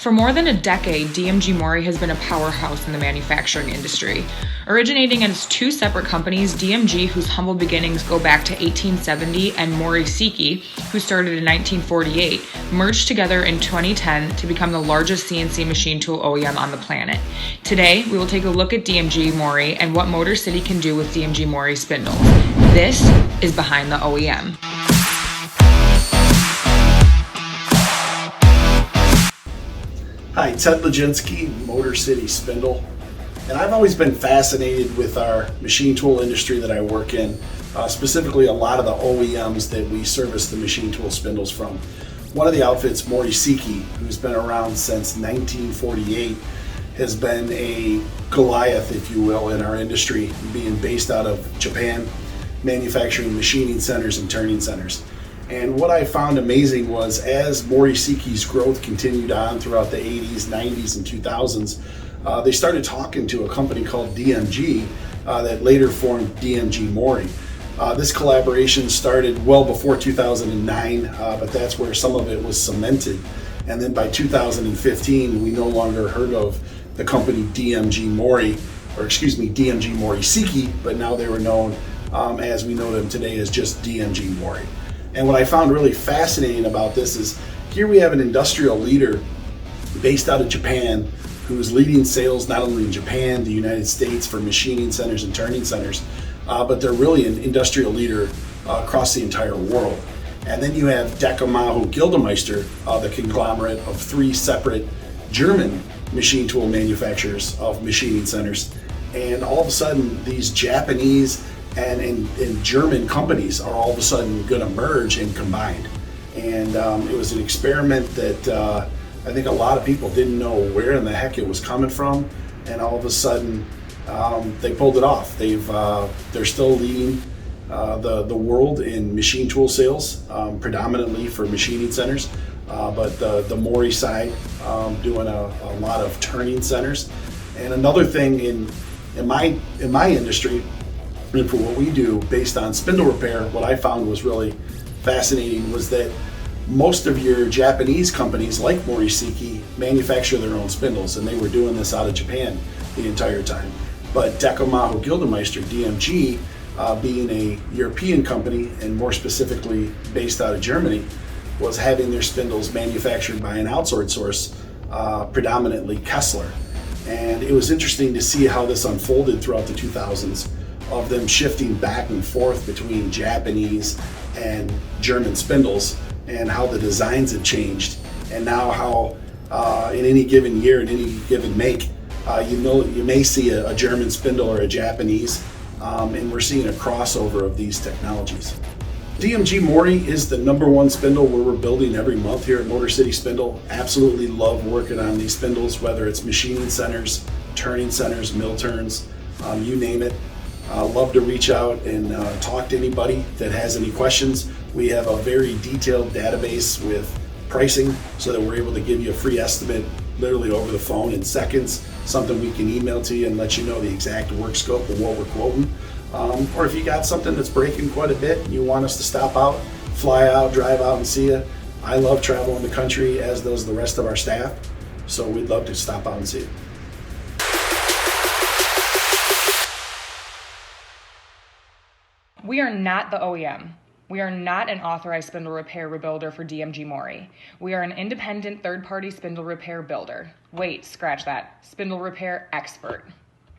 For more than a decade, DMG Mori has been a powerhouse in the manufacturing industry. Originating as two separate companies, DMG, whose humble beginnings go back to 1870, and Mori, who started in 1948, merged together in 2010 to become the largest CNC machine tool OEM on the planet. Today, we will take a look at DMG Mori and what Motor City can do with DMG Mori spindles. This is Behind the OEM. Hi, Ted Ladzinski, Motor City Spindle, and I've always been fascinated with our machine tool industry that I work in, specifically a lot of the OEMs that we service the machine tool spindles from. One of the outfits, Mori, who's been around since 1948, has been a Goliath, if you will, in our industry, being based out of Japan, manufacturing machining centers and turning centers. And what I found amazing was as Mori-Seki's growth continued on throughout the 80s, 90s, and 2000s, they started talking to a company called DMG that later formed DMG Mori. This collaboration started well before 2009, but that's where some of it was cemented. And then by 2015, we no longer heard of the company DMG Mori, DMG Mori-Seki, but now they were known as we know them today as just DMG Mori. And what I found really fascinating about this is here we have an industrial leader based out of Japan who's leading sales not only in Japan, the United States for machining centers and turning centers, but they're really an industrial leader across the entire world. And then you have Dekamahu Gildemeister, the conglomerate of three separate German machine tool manufacturers of machining centers. And all of a sudden, these Japanese and German companies are all of a sudden going to merge and combine. And it was an experiment that I think a lot of people didn't know where in the heck it was coming from. And all of a sudden, they pulled it off. They're still leading the world in machine tool sales, predominantly for machining centers. But the Mori side doing a lot of turning centers. And another thing in my industry, and for what we do based on spindle repair, what I found was really fascinating was that most of your Japanese companies like Mori manufacture their own spindles, and they were doing this out of Japan the entire time. But Dekamahu Gildemeister, DMG, being a European company and more specifically based out of Germany, was having their spindles manufactured by an outsourced source, predominantly Kessler. And it was interesting to see how this unfolded throughout the 2000s, of them shifting back and forth between Japanese and German spindles, and how the designs have changed, and now how in any given year, in any given make, you may see a German spindle or a Japanese, and we're seeing a crossover of these technologies. DMG Mori is the #1 spindle where we're building every month here at Motor City Spindle. Absolutely love working on these spindles, whether it's machining centers, turning centers, mill turns, you name it. Love to reach out and talk to anybody that has any questions. We have a very detailed database with pricing so that we're able to give you a free estimate literally over the phone in seconds, something we can email to you and let you know the exact work scope of what we're quoting. Or if you got something that's breaking quite a bit and you want us to stop out, fly out, drive out and see you. I love traveling the country, as does the rest of our staff, so we'd love to stop out and see you. We are not the OEM. We are not an authorized spindle repair rebuilder for DMG Mori. We are an independent third-party spindle repair builder. Wait, scratch that. Spindle repair expert.